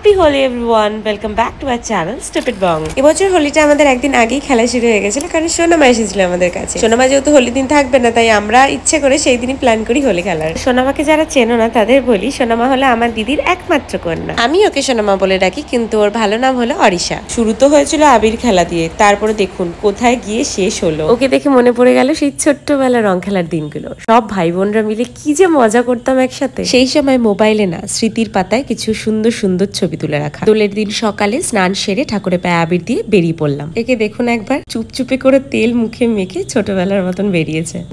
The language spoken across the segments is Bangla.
Happy Holi everyone, welcome back to our channel stupid bong. এবছর হোলিটা আমাদের একদিন আগেই খেলা শুরু হয়ে গেছিল, কারণ সোনামা এসেছিল আমাদের কাছে। সোনামা যেহেতু হোলি দিন থাকবে না, তাই আমরা ইচ্ছে করে সেই দিনই প্ল্যান করি হোলি খেলার। সোনামাকে যারা চেনো না তাদের বলি, সোনামা হলো আমার দিদির একমাত্র কন্যা। আমি ওকে সোনামা বলে ডাকি, কিন্তু ওর ভালো নাম হলো অরিশা। শুরু তো হয়েছিল আবির খেলা দিয়ে, তারপরে দেখুন কোথায় গিয়ে শেষ হলো। ওকে দেখে মনে পড়ে গেল সেই ছোট্টবেলা রং খেলার দিনগুলো। সব ভাই বোনরা মিলে কি যে মজা করতাম একসাথে। সেই সময় মোবাইলে না, স্মৃতির পাতায় কিছু সুন্দর সুন্দর ছবি তুলে রাখা। দোলের দিন সকালে স্নান সেরে ঠাকুরের পায়ে আবির দিয়ে বেরিয়ে পড়লাম। একে দেখুন একবার, চুপচুপে করে তেল মুখে মেখে ছোটবেলার মতন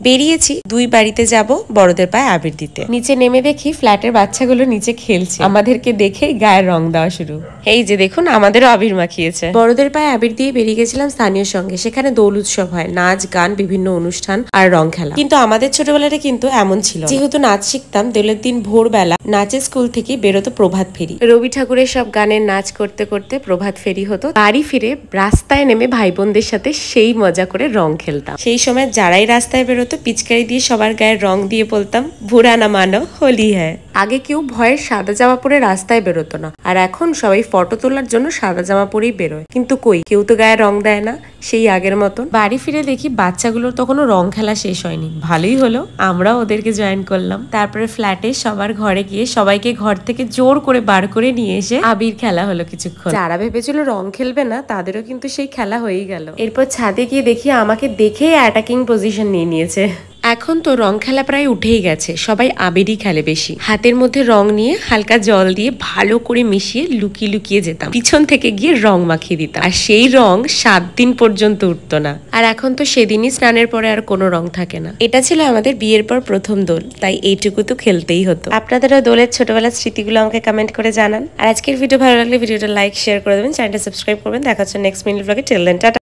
বেরিয়েছি। দুই বাড়িতে যাব বড়দের পায়ে আবির দিতে। নিচে নেমে দেখি ফ্ল্যাটের বাচ্চাগুলো নিচে খেলছে। আমাদেরকে দেখে গায়ের রং দেওয়া শুরু। এই যে দেখুন, আমাদেরও আবির মাখিয়েছে। বড়দের পায়ে আবির দিয়ে বেরিয়ে গেছিলাম স্থানীয় সঙ্গে। সেখানে দোল উৎসব হয়, নাচ গান, বিভিন্ন অনুষ্ঠান আর রং খেলা। কিন্তু আমাদের ছোটবেলাটা কিন্তু এমন ছিল। যেহেতু নাচ শিখতাম, দোলের দিন ভোরবেলা নাচের স্কুল থেকে বেরোতো প্রভাত ফেরি। রবি ঠাকুরের সব গানের নাচ করতে করতে প্রভাত ফেরি হতো। বাড়ি ফিরে রাস্তায় নেমে ভাই বোনদের সাথে সেই মজা করে রং খেলতাম। সেই সময় যারাই রাস্তায় বেরোতো, পিচকারি দিয়ে সবার গায়ে রং দিয়ে বলতাম, বুড়া না মানো হোলি হ্যায়। আগে কেউ ভয়ে সাদা জামা পরে রাস্তায় বেরোতো না, আর এখন সবাই ফটো তোলার জন্য সাদা জামা পরেই বেরোয়। কিন্তু কই, কেউ তো গায়ে রং দেয় না সেই আগের মতন। বাড়ি ফিরে দেখি বাচ্চাগুলোর তখনও রং খেলা শেষ হয়নি। ভালোই হলো, আমরাও ওদেরকে জয়েন করলাম। তারপরে ফ্ল্যাটে সবার ঘরে গিয়ে সবাইকে ঘর থেকে জোর করে বার করে নিয়ে এসে আবির খেলা হলো কিছুক্ষণ। যারা ভেবেছিল রং খেলবে না, তাদেরও কিন্তু সেই খেলা হয়েই গেল। এরপর ছাদে গিয়ে দেখি আমাকে দেখেই অ্যাটাকিং পজিশন নিয়েছে। এখন তো রং খেলা প্রায় উঠেই গেছে, সবাই আবিরই খেলে বেশি। হাতের মধ্যে রং নিয়ে হালকা জল দিয়ে ভালো করে মিশিয়ে লুকিয়ে লুকিয়ে যেতাম, পিছন থেকে গিয়ে রং মাখিয়ে দিতাম। আর সেই রং 7 দিন পর্যন্ত উঠতো না। আর এখন তো সেদিনই স্নানের পরে আর কোনো রং থাকে না। এটা ছিল আমাদের বিয়ের পর প্রথম দোল, তাই এইটুকু তো খেলতেই হতো। আপনাদেরও দোলের ছোটবেলার স্মৃতিগুলো আমাকে কমেন্ট করে জানান। আর আজকের ভিডিও ভালো লাগলে ভিডিওটা লাইক শেয়ার করে দেবেন, চ্যানেলটা সাবস্ক্রাইব করবেন। দেখা হচ্ছে নেক্সট মিনিট ব্লগে। Till then tata.